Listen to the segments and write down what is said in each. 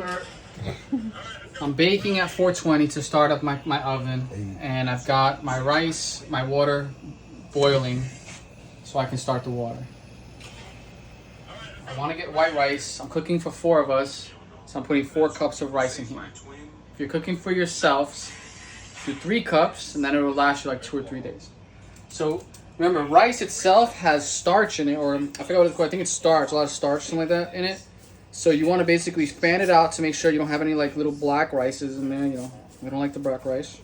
sugar. I'm baking at 420 to start up my oven. And I've got my rice, my water boiling so I can start the water. I want to get white rice. I'm cooking for 4 of us. So I'm putting 4 cups of rice in here. If you're cooking for yourselves, do 3 cups and then it will last you like 2 or 3 days. So remember, rice itself has starch in it, or I forgot what it's called. I think it's starch, a lot of starch, something like that in it. So you want to basically fan it out to make sure you don't have any like little black rices in there. You know, we don't like the black rice.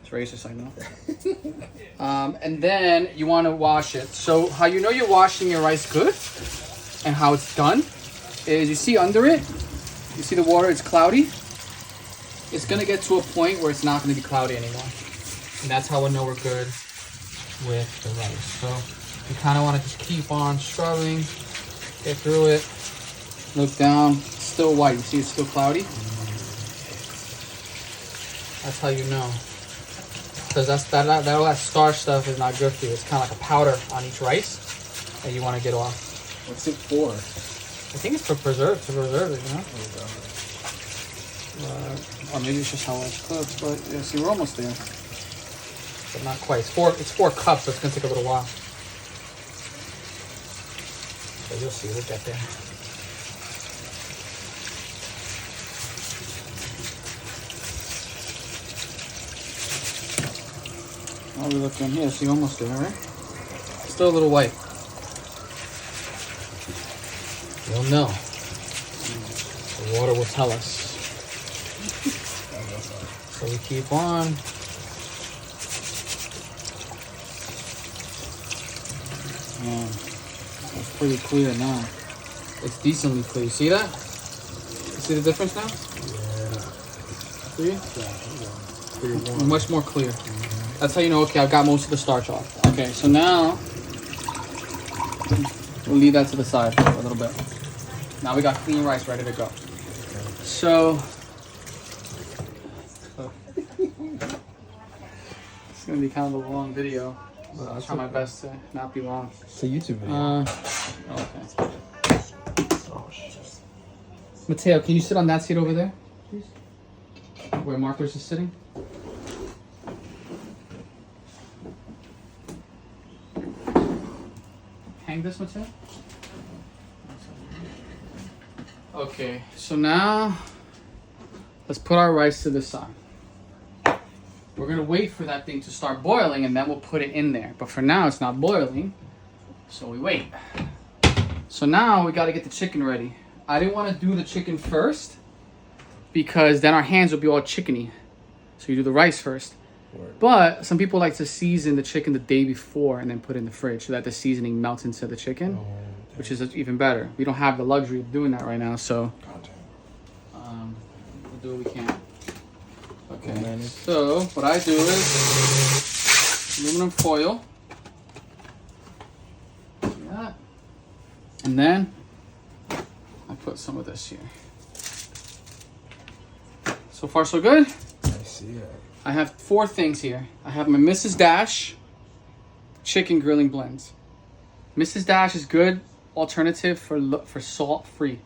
It's racist, I know. And then you want to wash it. So how you know you're washing your rice good and how it's done is you see under it, you see the water, it's cloudy. It's going to get to a point where it's not going to be cloudy anymore. And that's how we'll know we're good with the rice. So you kind of want to just keep on scrubbing, get through it. Look down, still white. You see it's still cloudy? That's how you know. Because all that starch stuff is not good for you. It's kind of like a powder on each rice that you want to get off. What's it for? I think it's to preserve it, you know? Or maybe it's just how it's cooked. But yeah, see, we're almost there. But not quite. It's 4 cups, so it's going to take a little while. So you'll see, we'll get there. I'll be looking here, see, almost there, right? Still a little white. You'll know. The water will tell us. So we keep on. Man, it's pretty clear now. It's decently clear. See that? You see the difference now? Yeah. See? Much more clear. That's how you know, okay, I've got most of the starch off. Okay, so now we'll leave that to the side for a little bit. Now we got clean rice ready to go. So it's gonna be kind of a long video, but I'll try my best to not be long. It's a YouTube video. Okay. Mateo, can you sit on that seat over there, please? Where Marcos is sitting? Hang this, Mateo. Okay, so now let's put our rice to the side. We're gonna wait for that thing to start boiling and then we'll put it in there. But for now it's not boiling, so we wait. So now we gotta get the chicken ready. I didn't wanna do the chicken first because then our hands will be all chickeny. So you do the rice first. But some people like to season the chicken the day before and then put it in the fridge so that the seasoning melts into the chicken, which is even better. We don't have the luxury of doing that right now, so we'll do what we can. Okay, so what I do is aluminum foil, like that, and then I put some of this here. So far, so good. I see it. I have 4 things here. I have my Mrs. Dash chicken grilling blends. Mrs. Dash is good alternative for salt free.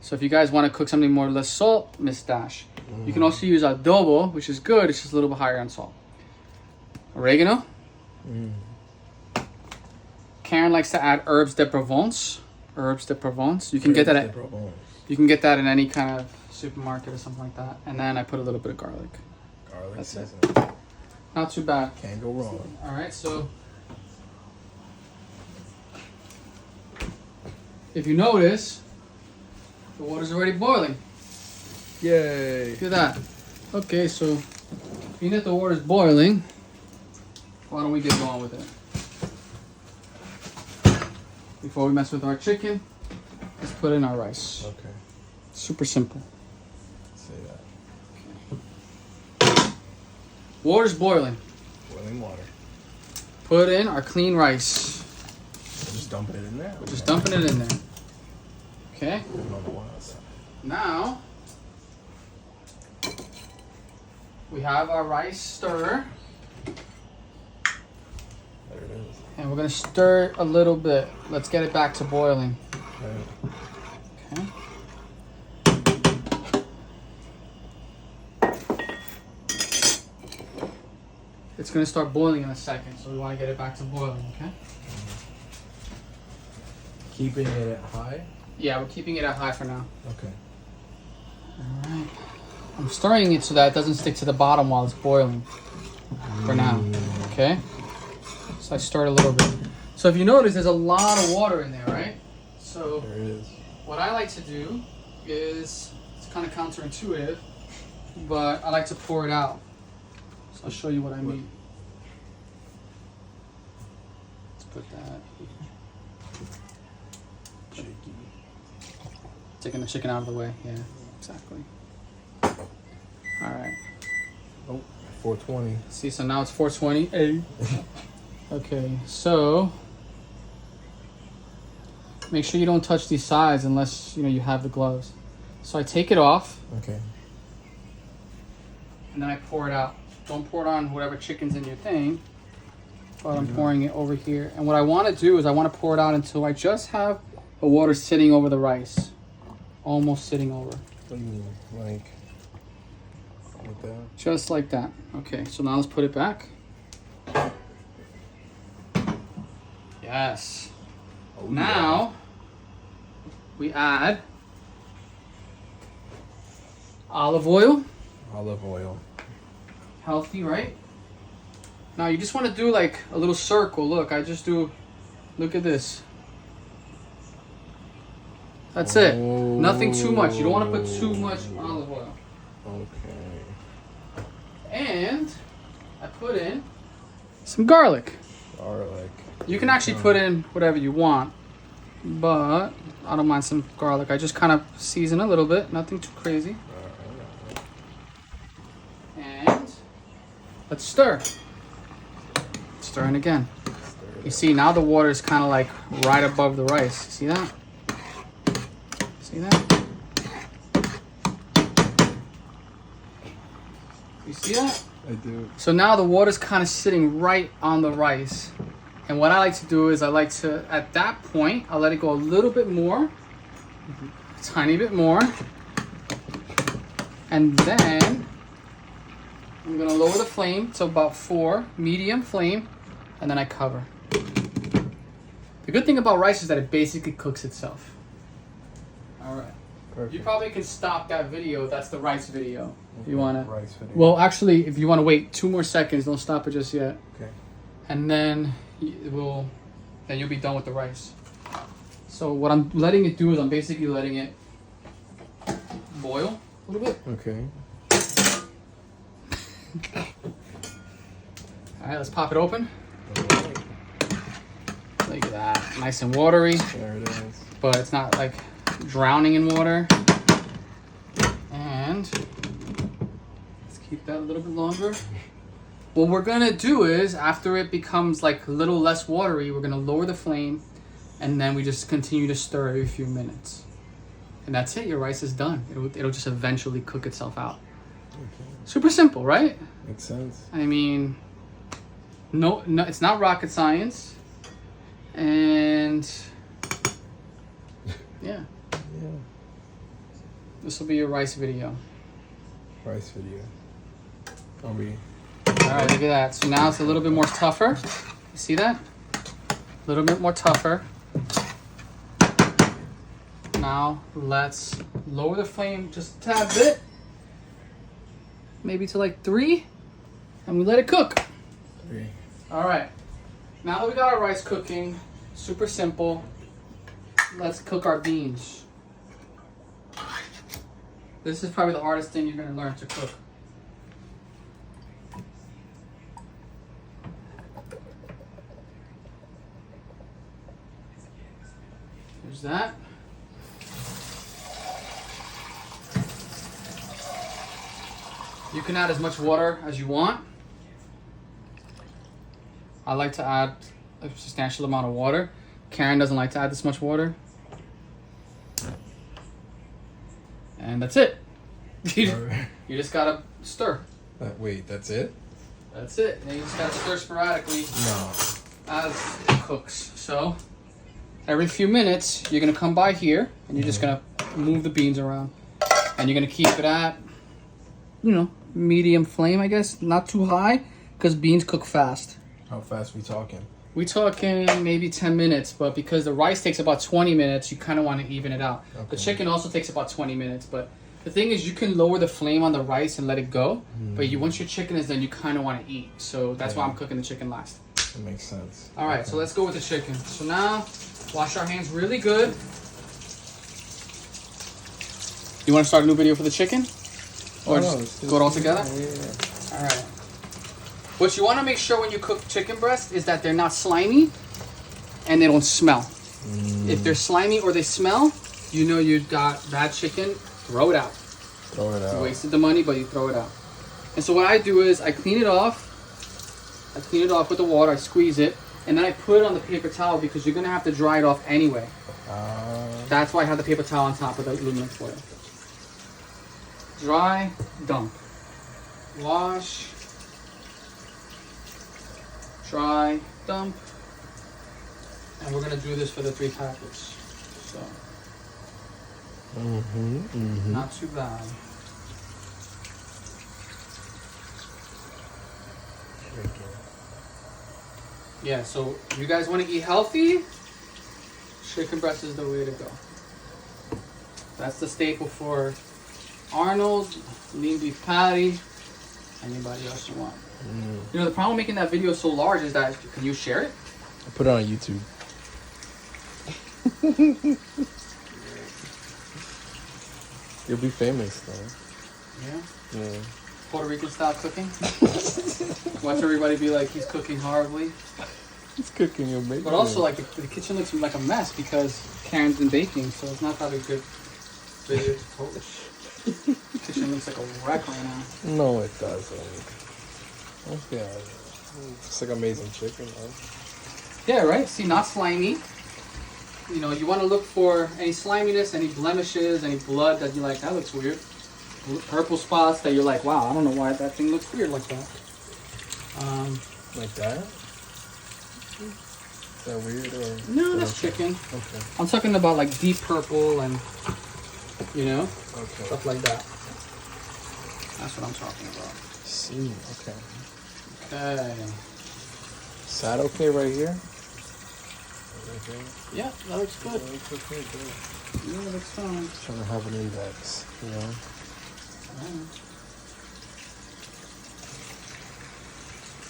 So if you guys want to cook something more or less salt, Mrs. Dash. You can also use adobo, which is good. It's just a little bit higher on salt. Oregano. Karen likes to add herbes de Provence. Herbes de Provence. You can get that at in any kind of supermarket or something like that. And then I put a little bit of garlic. That's it. Not too bad. Can't go wrong. All right, so if you notice, the water's already boiling. Yay. Look at that. Okay, so being that the water's boiling, why don't we get going with it? Before we mess with our chicken, let's put in our rice. Okay. Super simple. Say that. Water's boiling. Boiling water. Put in our clean rice. We're just dumping it in there. We're just dumping it in there. Okay. Another one outside. Now we have our rice stirrer. There it is. And we're gonna stir it a little bit. Let's get it back to boiling. Okay. Okay. it's gonna start boiling in a second. So we want to get it back to boiling, okay? Keeping it at high? Yeah, we're keeping it at high for now. Okay. All right. I'm stirring it so that it doesn't stick to the bottom while it's boiling for now, okay? So I stir it a little bit. So if you notice, there's a lot of water in there, right? So There it is. what I like to do is, it's kind of counterintuitive, but I like to pour it out. So I'll show you what I mean. Let's put that. Shaky. Taking the chicken out of the way. Yeah, exactly. All right. Oh, 420. See, so now it's 420. Hey. Okay, so make sure you don't touch these sides unless you have the gloves. So I take it off Okay. and then I pour it out. Don't pour it on whatever chicken's in your thing, but I'm pouring it over here. And what I want to do is I want to pour it out until I just have the water sitting over the rice, almost sitting over. What do you mean? Like that? Just like that. Okay, so now let's put it back. Yes. Oh, Now we add olive oil. yeah. Olive oil. Healthy, right? Now you just want to do like a little circle. Look, I just do, look at this. That's it. Nothing too much. You don't want to put too much olive oil. Okay. And I put in some garlic. Garlic. You can actually put in whatever you want, but I don't mind some garlic. I just kind of season a little bit, nothing too crazy. And let's stir. Stirring again. You see, now the water is kind of like right above the rice. See that? See that? You see that? I do. So now the water's kind of sitting right on the rice. And what I like to do is I like to, at that point, I'll let it go a little bit more. A tiny bit more. And then I'm gonna lower the flame to about 4, medium flame, and then I cover. The good thing about rice is that it basically cooks itself. All right. Perfect. You probably can stop that video. That's the rice video. If you wanna. Rice video. Well, actually, if you want to wait 2 more seconds, don't stop it just yet. Okay. And then then you'll be done with the rice. So what I'm letting it do is I'm basically letting it boil a little bit. Okay. All right, let's pop it open. Alright. Look at that, nice and watery, There it is. but it's not like drowning in water. And let's keep that a little bit longer. What we're gonna do is, after it becomes like a little less watery, we're gonna lower the flame, and then we just continue to stir every few minutes. And that's it, your rice is done. It'll just eventually cook itself out. Okay. Super simple, right? Makes sense. I mean, no, it's not rocket science. And yeah, Yeah. this will be your rice video. Rice video. Are we? All right, look at that. So now it's a little bit more tougher. You see that? A little bit more tougher. Now let's lower the flame just a tad bit. Maybe to like 3. And we let it cook. 3. All right. Now that we got our rice cooking, super simple, let's cook our beans. This is probably the hardest thing you're going to learn to cook. There's that. You can add as much water as you want. I like to add a substantial amount of water. Karen doesn't like to add this much water. And that's it. You just gotta stir. Wait, that's it? That's it. And you just gotta stir sporadically No. as it cooks. So every few minutes, you're gonna come by here and you're just gonna move the beans around. And you're gonna keep it at, medium flame, I guess. Not too high, because beans cook fast. How fast we talking? We talking maybe 10 minutes, but because the rice takes about 20 minutes, you kind of want to even it out. Okay. The chicken also takes about 20 minutes, but the thing is you can lower the flame on the rice and let it go, but once your chicken is done, you kind of want to eat. So that's why I'm cooking the chicken last. That makes sense. All right, so let's go with the chicken. So now, wash our hands really good. You want to start a new video for the chicken? Or just go it all together? Yeah. All right. What you want to make sure when you cook chicken breast is that they're not slimy and they don't smell. If they're slimy or they smell, you know you got bad chicken, throw it out. Throw it out. You wasted the money, but you throw it out. And so what I do is I clean it off. I clean it off with the water, I squeeze it, and then I put it on the paper towel because you're going to have to dry it off anyway. That's why I have the paper towel on top of the aluminum foil. Dry, dump. Wash. Dry, dump. And we're gonna do this for the 3 packets. So not too bad. Yeah, so if you guys want to eat healthy, chicken breast is the way to go. That's the staple for Arnold, lean beef patty, anybody else you want. You know, the problem making that video so large is that, can you share it? I put it on YouTube. You'll be famous though. Yeah? Yeah. Puerto Rican style cooking? Watch everybody be like, he's cooking horribly. He's cooking amazing. But also, like, the kitchen looks like a mess because Karen's been baking, so it's not probably a good video to post. The kitchen looks like a wreck right now. No, it doesn't. Yeah. It's like amazing chicken, right? Yeah, right? See, not slimy. You know, you want to look for any sliminess, any blemishes, any blood that you're like, that looks weird. Purple spots that you're like, wow, I don't know why that thing looks weird like that. Like that? Is that weird or? No, that's chicken. Okay. I'm talking about like deep purple and, you know, Okay. stuff like that. That's what I'm talking about. See. Okay. Okay. Is that okay right here? Okay. Yeah, that looks good. It's okay, good. Yeah, that looks fine. Trying to have an index, you know?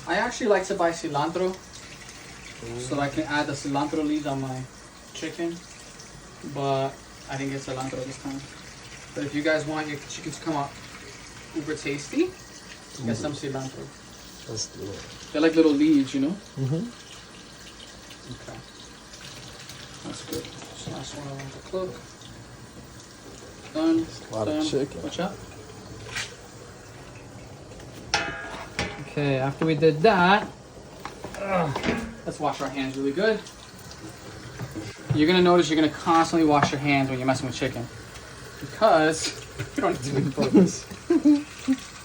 I actually like to buy cilantro so that I can add the cilantro leaves on my chicken, but I didn't get cilantro this time. But if you guys want your chicken to come out uber tasty, get some cilantro. Let's do it. They're like little leaves, you know? Mm-hmm. Okay. That's good. This last one I want to cook. Done. A lot of chicken. Watch out. Okay, after we did that, let's wash our hands really good. You're gonna notice you're gonna constantly wash your hands when you're messing with chicken. Because, you don't need to make focus.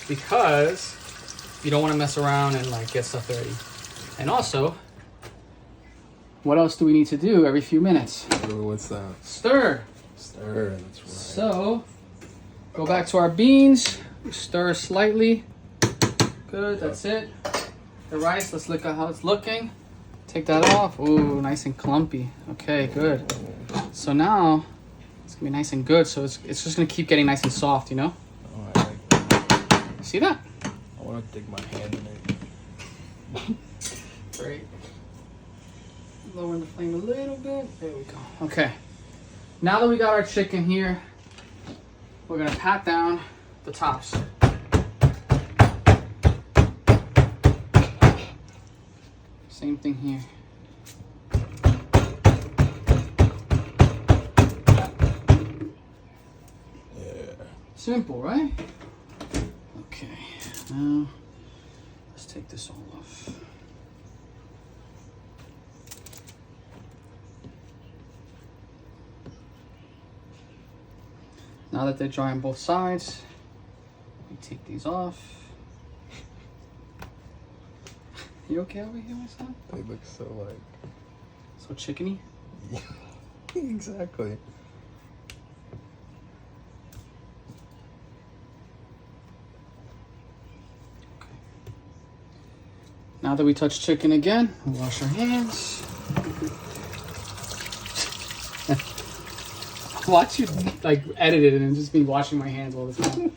Because you don't wanna mess around and like get stuff dirty. And also, what else do we need to do every few minutes? What's that? Stir. Stir, that's right. So, go back to our beans, stir slightly. Good, that's it. The rice, let's look at how it's looking. Take that off. Ooh, nice and clumpy. Okay, good. So now, it's gonna be nice and good. So it's just gonna keep getting nice and soft, you know? Oh, I like that. See that? I want to dig my hand in it. Great. Lowering the flame a little bit. There we go. Okay. Now that we got our chicken here, we're gonna pat down the tops. Same thing here. Yeah. Simple, right? Okay. Now, let's take this all off. Now that they're dry on both sides, we take these off. You okay over here, my son? They look so like. So chickeny? Exactly. Now that we touch chicken again, we'll wash our hands. Watch you like edit it and just be washing my hands all the time.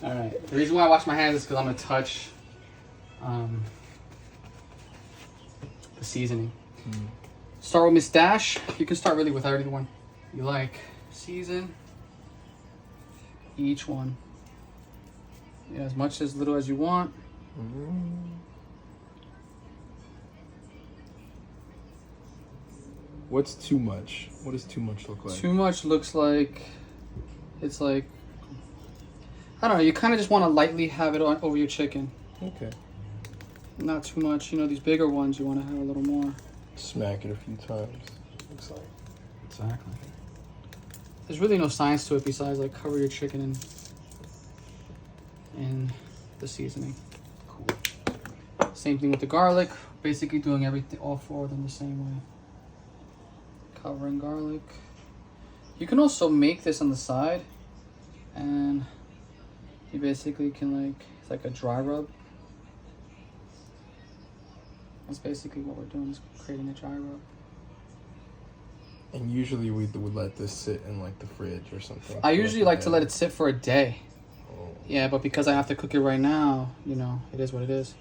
All right. The reason why I wash my hands is because I'm gonna touch the seasoning. Start with Miss Dash. You can start really with everyone you like. Season each one. Yeah, as much as little as you want. What's too much? What does too much look like? Too much looks like it's like, I don't know, you kind of just want to lightly have it on over your chicken. Okay. Not too much. You know, these bigger ones you want to have a little more. Smack it a few times. Looks like. Exactly. There's really no science to it besides like cover your chicken in the seasoning. Cool. Same thing with the garlic. Basically doing everything, all four of them the same way. Covering garlic. You can also make this on the side, and you basically can like, it's like a dry rub. That's basically what we're doing, is creating a dry rub. And usually we would let this sit in like the fridge or something. I usually like to let it sit for a day. Oh. Yeah, but because I have to cook it right now, you know, it is what it is.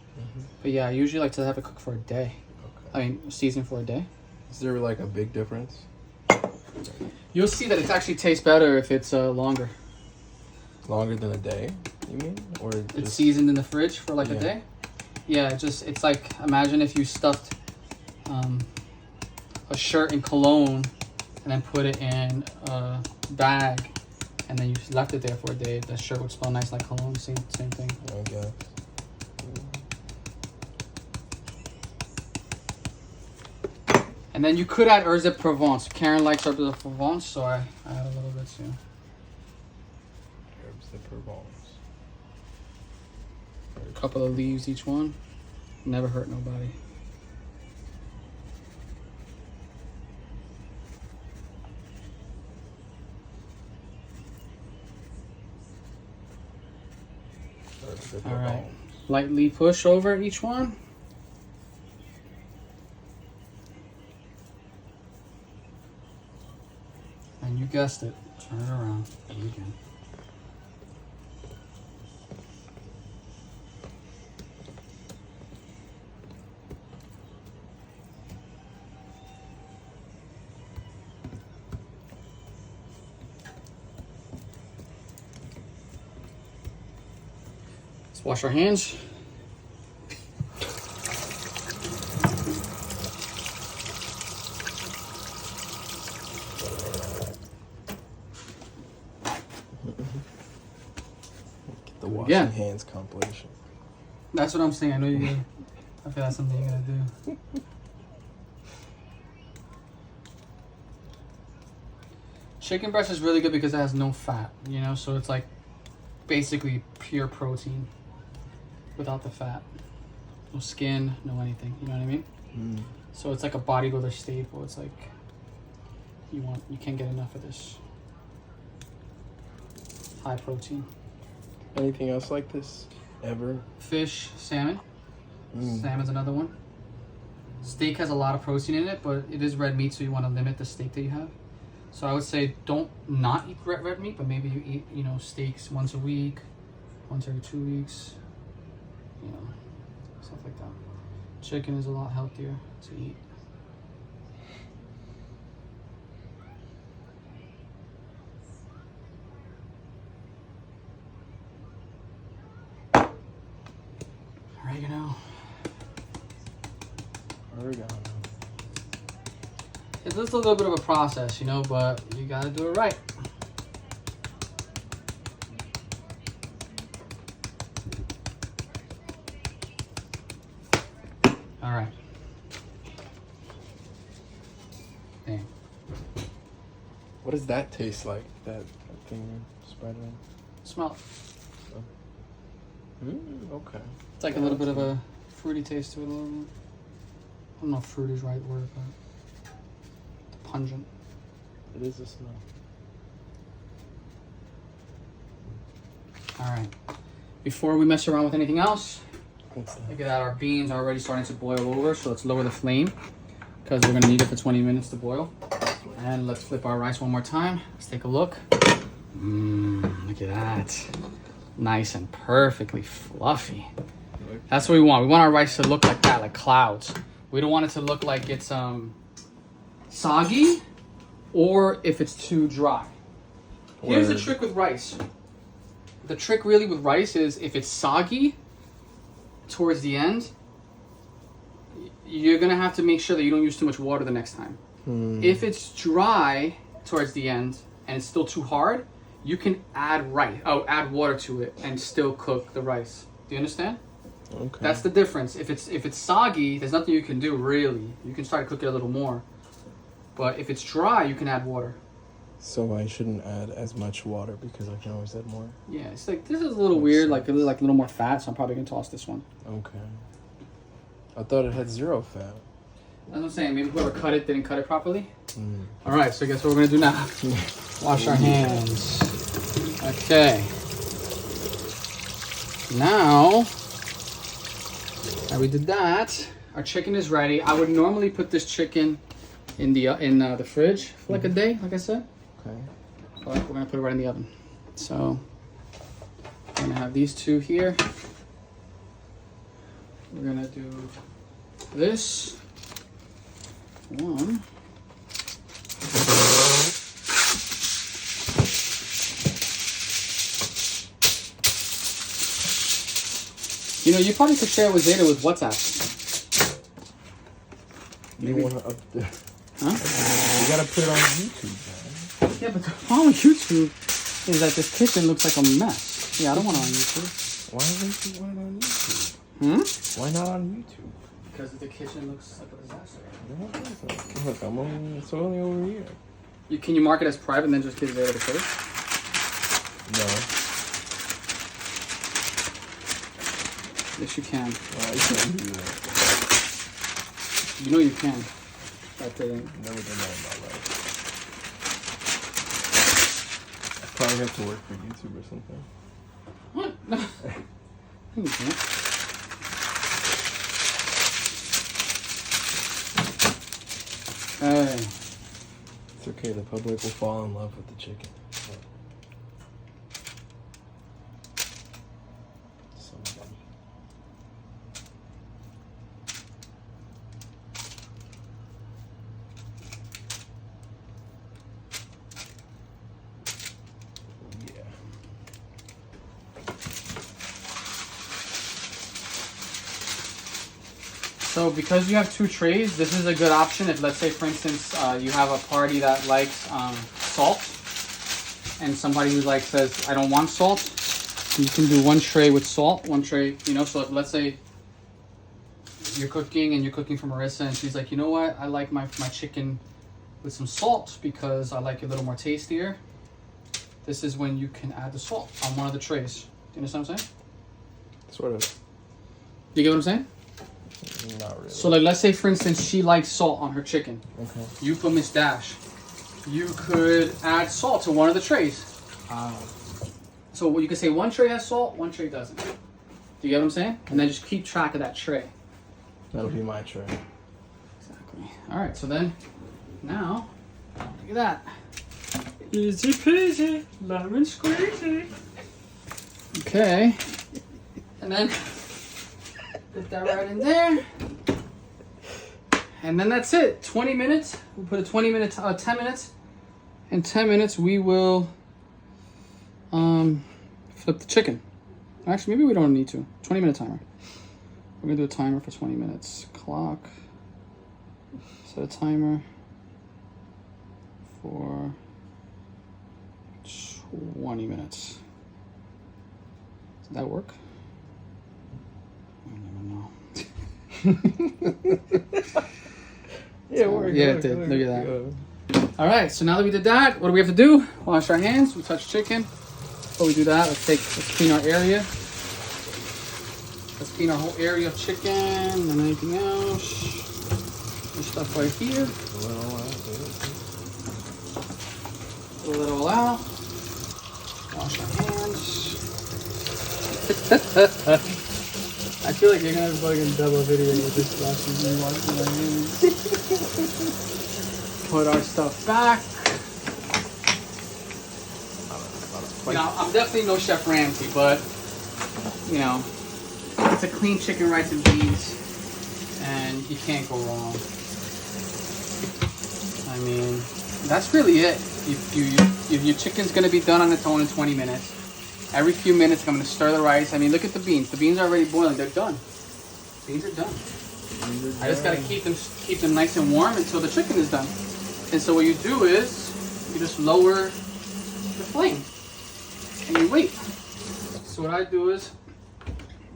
But yeah, I usually like to have it cooked for a day. Okay. I mean, season for a day. Is there like a big difference? You'll see that it actually tastes better if it's longer. Longer than a day, you mean? Or It's just... seasoned in the fridge for like a Yeah. day. Yeah, it's like, imagine if you stuffed a shirt in cologne and then put it in a bag and then you just left it there for a day. The shirt would smell nice like cologne. Same thing. I guess. And then you could add herbs de Provence. Karen likes herbs de Provence, so I add a little bit too. Herbs de Provence. A couple of leaves each one. Never hurt nobody. Herbs de All right. Provence. Lightly push over each one. And you guessed it. Turn it around. Do it again. Let's wash our hands. The washing Again. hands compilation. That's what I'm saying. I know you're gonna. I feel that's something you're gonna do. Chicken breast is really good because it has no fat, you know, so it's like basically pure protein without the fat. No skin, no anything, you know what I mean? So it's like a bodybuilder staple. It's like you can't get enough of this high protein. Anything else like this ever? Fish, salmon. Salmon's another one. Steak has a lot of protein in it, but it is red meat, so you want to limit the steak that you have. So I would say don't not eat red meat, but maybe you eat, you know, steaks once a week, once every 2 weeks, you know, stuff like that. Chicken is a lot healthier to eat. Oregano. Oregano. It's just a little bit of a process, you know, but you gotta do it right. All right. Dang. What does that taste like? That thing you're spreading? Smell. Okay. It's like a little bit of a fruity taste to it a little bit. I don't know if fruit is the right word, but pungent. It is a smell. All right. Before we mess around with anything else, What's that? Look at that, our beans are already starting to boil over, so let's lower the flame because we're gonna need it for 20 minutes to boil. And let's flip our rice one more time. Let's take a look. Look at that. Nice and perfectly fluffy. That's what we want. We want our rice to look like that, like clouds. We don't want it to look like it's soggy or if it's too dry. Here's the trick with rice. The trick really with rice is if it's soggy towards the end, you're gonna have to make sure that you don't use too much water the next time. If it's dry towards the end and it's still too hard, you can add add water to it and still cook the rice. Do you understand? Okay. That's the difference. If it's soggy, there's nothing you can do really. You can start to cook it a little more. But if it's dry, you can add water. So I shouldn't add as much water because I can always add more. Yeah, it's like this is a little weird, like a little more fat, so I'm probably gonna toss this one. Okay. I thought it had 0 fat. That's what I'm saying. Maybe whoever cut it didn't cut it properly. All right, so guess what we're gonna do now? Wash our hands. Okay. Now that we did that, our chicken is ready. I would normally put this chicken in the fridge for like a day, like I said. Okay. But we're gonna put it right in the oven. So we're gonna have these two here. We're gonna do this one. You know, you probably could share it with Zeta with WhatsApp. You want to up the... Huh? You gotta put it on YouTube, man. Yeah, but the problem with YouTube is that this kitchen looks like a mess. Yeah, I don't want it on YouTube. Why don't you want it on YouTube? Why not on YouTube? Because the kitchen looks like a disaster. No, look, it's only over here. Can you mark it as private and then just give Zeta the code? No. Yes, you can. I can't do that. You know you can. But Never done that in my life. I probably have to work for YouTube or something. What? No. You can't. Hey. It's okay, the public will fall in love with the chicken. Somebody. Yeah. So because you have two trays, this is a good option if, let's say, for instance, you have a party that likes salt, and somebody who says, I don't want salt, you can do one tray with salt, one tray, so if, let's say you're cooking for Marissa and she's like, you know what, I like my chicken with some salt because I like it a little more tastier. This is when you can add the salt on one of the trays. Do you understand what I'm saying? Sort of. You get what I'm saying? Not really. So let's say for instance she likes salt on her chicken. Okay. You put Miss Dash. You could add salt to one of the trays. So you could say one tray has salt, one tray doesn't. Do you get what I'm saying? And then just keep track of that tray. That'll be my tray. Exactly. All right. So then, now, look at that. Easy peasy, lemon squeezy. Okay. And then put that right in there. And then that's it. 20 minutes. We'll put a 10 minutes. In 10 minutes, we will flip the chicken. Actually, maybe we don't need to. 20-minute timer. We're going to do a timer for 20 minutes. Clock. Set a timer for 20 minutes. Does that work? I don't even know. Yeah, it did. Look at that. All right, so now that we did that, what do we have to do? Wash our hands. We touch chicken. Before we do that, let's clean our area. Let's clean our whole area of chicken and anything else. This stuff right here. Pull it all out. Wash our hands. I I feel like you're gonna fucking double video with this stuff and you watch it. Put our stuff back. You know, I'm definitely no Chef Ramsay, but you know, it's a clean chicken, rice, and beans, and you can't go wrong. I mean, that's really it. If your chicken's gonna be done on its own in 20 minutes. Every few minutes, I'm gonna stir the rice. I mean, look at the beans. The beans are already boiling. They're done. Beans are done. I just gotta keep them nice and warm until the chicken is done. And so what you do is you just lower the flame and you wait. So what I do is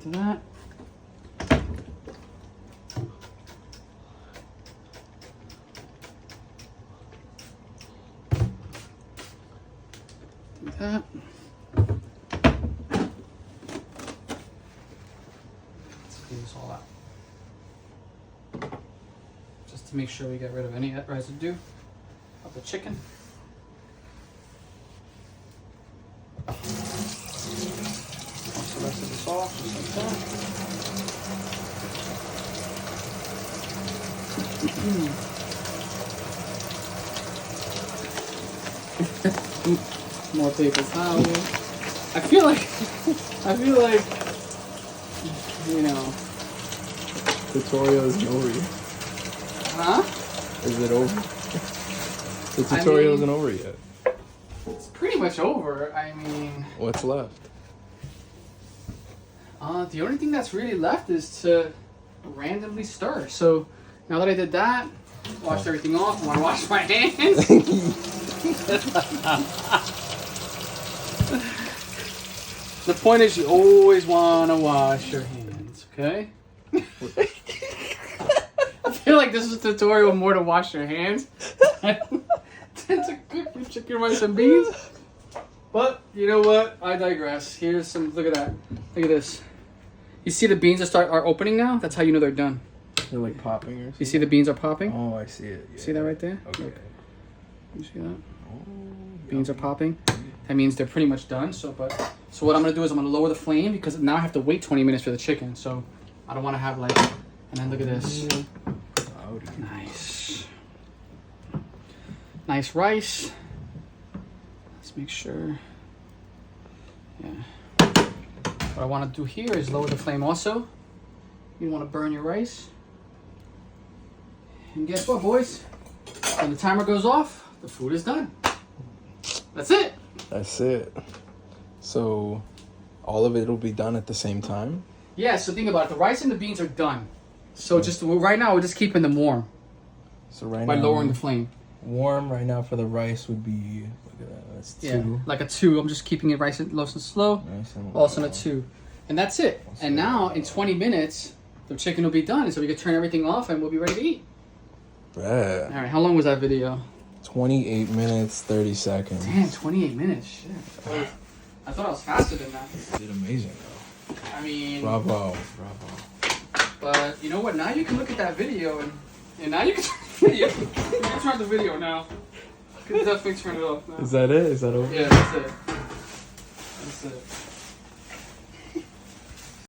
do that. Do that. This all out just to make sure we get rid of any residue of the chicken. Wash the rest of this off just like that. More paper towel. I feel like you know. Tutorial isn't over yet. Huh? Is it over? The tutorial isn't over yet. It's pretty much over. I mean, What's left? The only thing that's really left is to randomly stir. So now that I did that, washed everything off, I want to wash my hands. The point is, you always want to wash your hands, okay? I feel like this is a tutorial more to wash your hands than to cook your chicken, rice, and beans. But you know what? I digress. Here's some. Look at that. Look at this. You see the beans are opening now? That's how you know they're done. They're like popping or something? You see the beans are popping? Oh, I see it. Yeah. See that right there? Okay. Look. You see that? Oh, Beans are popping. That means they're pretty much done. So what I'm gonna do is I'm gonna lower the flame because now I have to wait 20 minutes for the chicken. So I don't want to have like. And then look at this. Nice. Nice rice. Let's make sure. Yeah. What I want to do here is lower the flame also. You don't want to burn your rice. And guess what, boys? When the timer goes off, the food is done. That's it. That's it. So all of it will be done at the same time? Yeah, so think about it. The rice and the beans are done. So just right now, we're just keeping them warm. So right by now, lowering the flame. Warm right now for the rice would be, look at that, that's 2. Yeah, like a 2. I'm just keeping it nice and slow. Nice and Also on a 2. And that's it. And now in 20 minutes, the chicken will be done. So we can turn everything off and we'll be ready to eat. Bruh. All right, how long was that video? 28 minutes, 30 seconds. Damn, 28 minutes. Shit. I thought I was faster than that. You did amazing though. I mean... Bravo. But you know what? Now you can look at that video and now you can you can turn the video now. You can definitely turn it off now. Is that it? Is that over? Yeah, that's it. That's it.